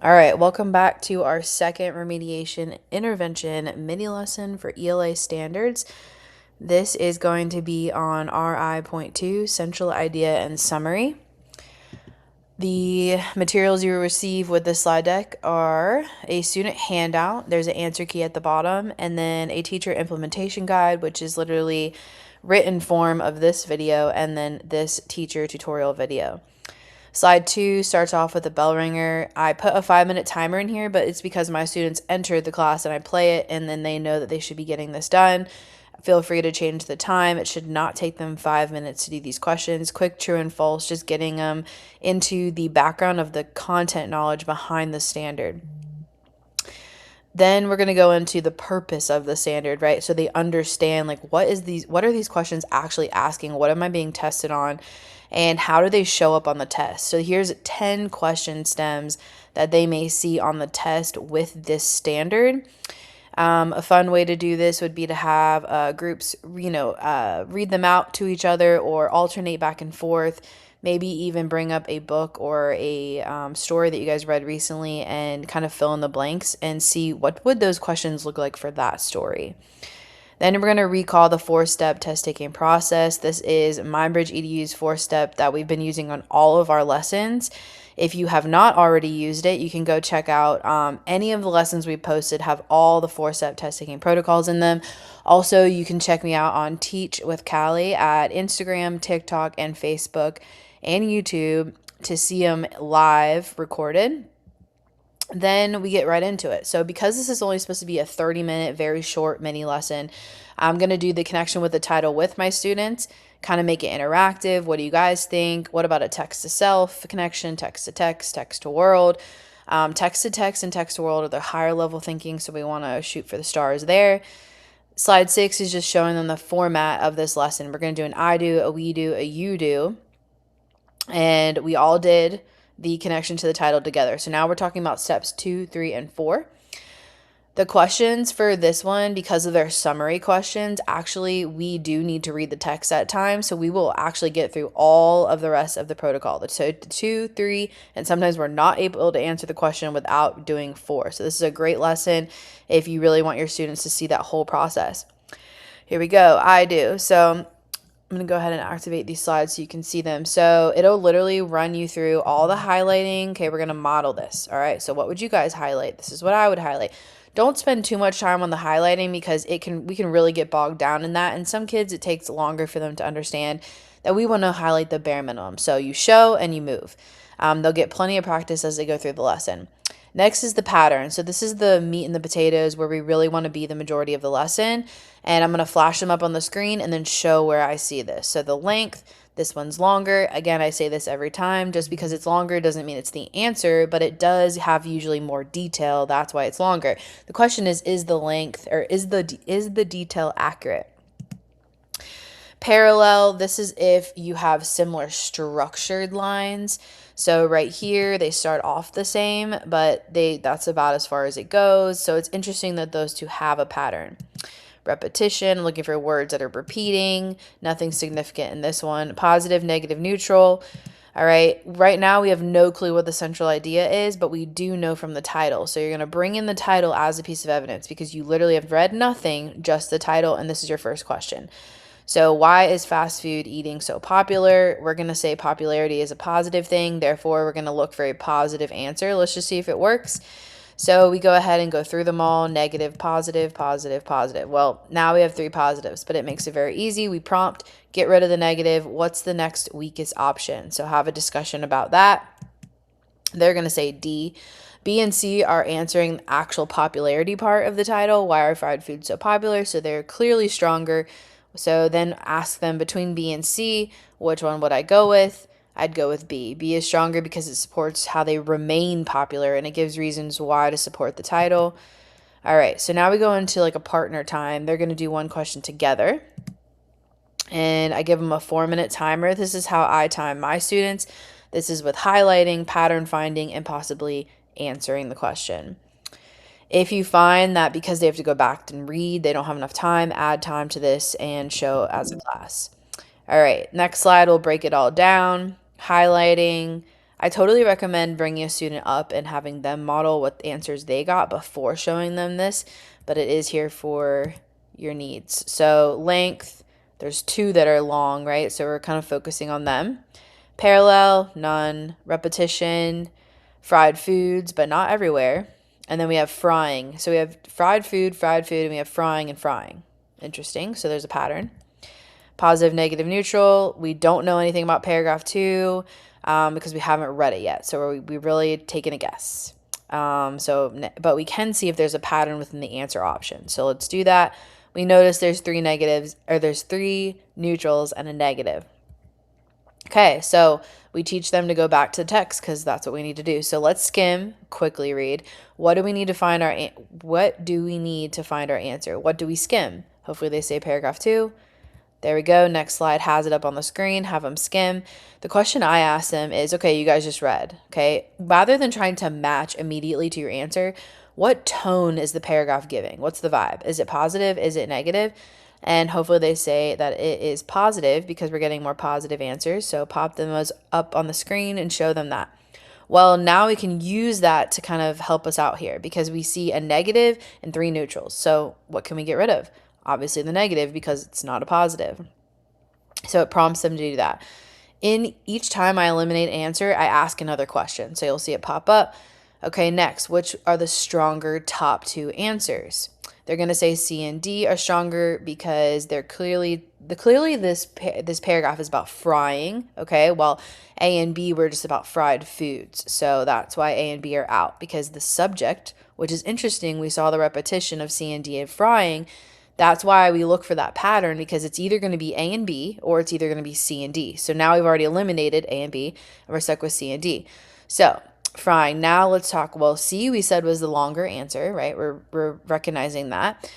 All right, welcome back to our second remediation intervention mini lesson for ELA standards. This is going to be on RI.2, central idea and summary. The materials you will receive with this slide deck are a student handout, there's an answer key at the bottom, and then a teacher implementation guide, which is literally written form of this video, and then this teacher tutorial video. Slide 2 starts off with a bell ringer. I put a 5-minute timer in here, but it's because my students entered the class and I play it and then they know that they should be getting this done. Feel free to change the time. It should not take them 5 minutes to do these questions. Quick, true, and false, just getting them into the background of the content knowledge behind the standard. Then we're going to go into the purpose of the standard, right? So they understand like what are these questions actually asking? What am I being tested on? And how do they show up on the test? So here's 10 question stems that they may see on the test with this standard. A fun way to do this would be to have groups, read them out to each other or alternate back and forth. Maybe even bring up a book or a story that you guys read recently and kind of fill in the blanks and see what would those questions look like for that story. Then we're going to recall the 4-step test taking process. This is MindBridge EDU's 4-step that we've been using on all of our lessons. If you have not already used it, you can go check out any of the lessons we posted have all the 4-step test taking protocols in them. Also, you can check me out on Teach with Callie at Instagram, TikTok, and Facebook and YouTube to see them live recorded. Then we get right into it. So because this is only supposed to be a 30-minute, very short mini lesson, I'm going to do the connection with the title with my students, kind of make it interactive. What do you guys think? What about a text to self connection, text to text, text to world? Text to text and text to world are the higher level thinking, so we want to shoot for the stars there. Slide 6 is just showing them the format of this lesson. We're going to do an I do, a we do, a you do, and we all did the connection to the title together. So now we're talking about steps 2, 3, and 4. The questions for this one, because of their summary questions, actually we do need to read the text at times. So we will actually get through all of the rest of the protocol. The 2, 3, and sometimes we're not able to answer the question without doing 4. So this is a great lesson if you really want your students to see that whole process. Here we go. I do. So I'm going to go ahead and activate these slides so you can see them. So it'll literally run you through all the highlighting. Okay, we're going to model this. All right, so what would you guys highlight? This is what I would highlight. Don't spend too much time on the highlighting because we can really get bogged down in that. And some kids, it takes longer for them to understand that we want to highlight the bare minimum. So you show and you move. They'll get plenty of practice as they go through the lesson. Next is the pattern. So this is the meat and the potatoes where we really want to be the majority of the lesson. And I'm going to flash them up on the screen and then show where I see this. So the length, this one's longer. Again, I say this every time. Just because it's longer doesn't mean it's the answer, but it does have usually more detail. That's why it's longer. The question is the length or is the detail accurate? Parallel, this is if you have similar structured lines. So right here, they start off the same, but that's about as far as it goes. So it's interesting that those two have a pattern. Repetition, looking for words that are repeating, nothing significant in this one. Positive, negative, neutral. All right, right now we have no clue what the central idea is, but we do know from the title. So you're going to bring in the title as a piece of evidence because you literally have read nothing, just the title, and this is your first question. So why is fast food eating so popular? We're going to say popularity is a positive thing. Therefore, we're going to look for a positive answer. Let's just see if it works. So we go ahead and go through them all. Negative, positive, positive, positive. Well, now we have 3 positives, but it makes it very easy. We prompt, get rid of the negative. What's the next weakest option? So have a discussion about that. They're going to say D. B and C are answering the actual popularity part of the title. Why are fried foods so popular? So they're clearly stronger. So then ask them between B and C, which one would I go with? I'd go with B. B is stronger because it supports how they remain popular and it gives reasons why to support the title. All right, so now we go into like a partner time. They're going to do one question together. And I give them a 4-minute timer. This is how I time my students. This is with highlighting, pattern finding, and possibly answering the question. If you find that because they have to go back and read, they don't have enough time, add time to this and show as a class. All right, next slide, we'll break it all down. Highlighting. I totally recommend bringing a student up and having them model what answers they got before showing them this, but it is here for your needs. So length, there's 2 that are long, right? So we're kind of focusing on them. Parallel, none. Repetition, fried foods, but not everywhere. And then we have frying. So we have fried food, and we have frying and frying. Interesting. So there's a pattern. Positive, negative, neutral. We don't know anything about paragraph 2 because we haven't read it yet. So we really taking a guess. But we can see if there's a pattern within the answer option. So let's do that. We notice there's 3 negatives, or there's 3 neutrals and a negative. Okay, so we teach them to go back to the text because that's what we need to do. So let's skim, quickly read. What do we need to find our answer? What do we skim? Hopefully they say paragraph 2. There we go. Next slide has it up on the screen. Have them skim. The question I ask them is, okay, you guys just read. Okay, rather than trying to match immediately to your answer, what tone is the paragraph giving? What's the vibe? Is it positive? Is it negative? And hopefully they say that it is positive because we're getting more positive answers. So pop them up on the screen and show them that. Well, now we can use that to kind of help us out here because we see a negative and 3 neutrals. So what can we get rid of? Obviously the negative because it's not a positive. So it prompts them to do that. In each time I eliminate answer, I ask another question. So you'll see it pop up. Okay, next, which are the stronger top 2 answers? They're going to say C and D are stronger because they're clearly this paragraph is about frying, okay? While A and B were just about fried foods. So that's why A and B are out, because the subject, which is interesting, we saw the repetition of C and D and frying. That's why we look for that pattern, because it's either going to be A and B or it's either going to be C and D. So now we've already eliminated A and B and we're stuck with C and D. So frying. Now let's talk. Well, C we said was the longer answer, right? We're recognizing that.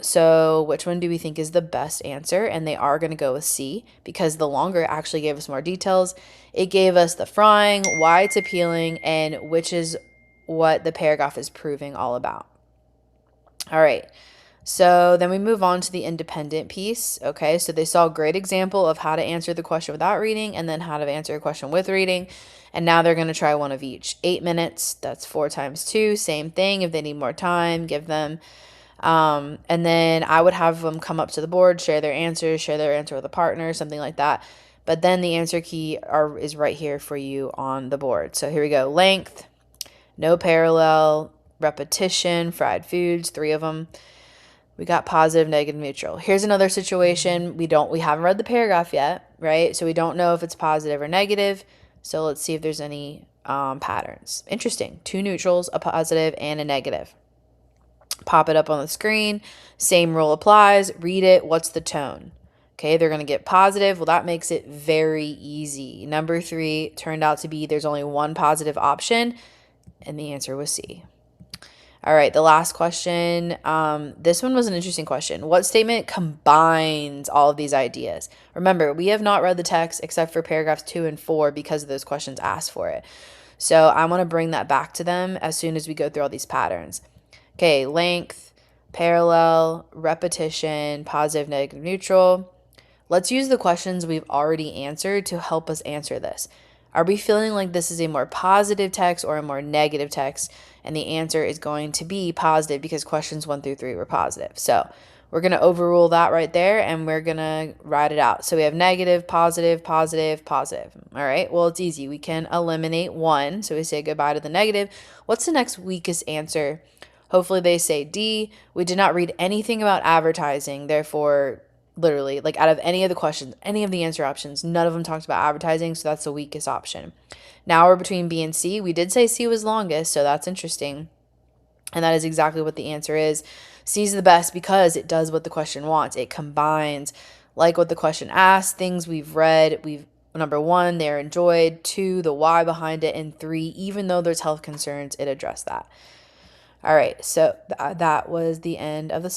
So which one do we think is the best answer? And they are going to go with C because the longer actually gave us more details. It gave us the frying, why it's appealing, and which is what the paragraph is proving all about. All right. So then we move on to the independent piece. Okay, so they saw a great example of how to answer the question without reading and then how to answer a question with reading. And now they're going to try one of each. 8 minutes, that's 4 times 2, same thing. If they need more time, give them. And then I would have them come up to the board, share their answer with a partner, something like that. But then the answer key is right here for you on the board. So here we go. Length, no parallel, repetition, fried foods, 3 of them. We got positive, negative, neutral. Here's another situation. We haven't read the paragraph yet, right? So we don't know if it's positive or negative. So let's see if there's any patterns. Interesting. 2 neutrals, a positive, and a negative. Pop it up on the screen. Same rule applies. Read it. What's the tone? Okay, they're going to get positive. Well, that makes it very easy. Number 3 turned out to be there's only one positive option, and the answer was C. All right, the last question. This one was an interesting question. What statement combines all of these ideas? Remember, we have not read the text except for paragraphs 2 and 4 because of those questions asked for it. So I want to bring that back to them as soon as we go through all these patterns. Okay, length, parallel, repetition, positive, negative, neutral. Let's use the questions we've already answered to help us answer this. Are we feeling like this is a more positive text or a more negative text? And the answer is going to be positive because questions 1 through 3 were positive. So we're going to overrule that right there and we're going to write it out. So we have negative, positive, positive, positive. All right, well, it's easy. We can eliminate 1. So we say goodbye to the negative. What's the next weakest answer? Hopefully they say D. We did not read anything about advertising. Therefore, literally, like out of any of the questions, any of the answer options, none of them talked about advertising. So that's the weakest option. Now we're between B and C. We did say C was longest, so that's interesting. And that is exactly what the answer is. C is the best because it does what the question wants. It combines like what the question asks, things we've read. Number 1, they're enjoyed. 2, the why behind it. And 3, even though there's health concerns, it addressed that. All right, so that was the end of the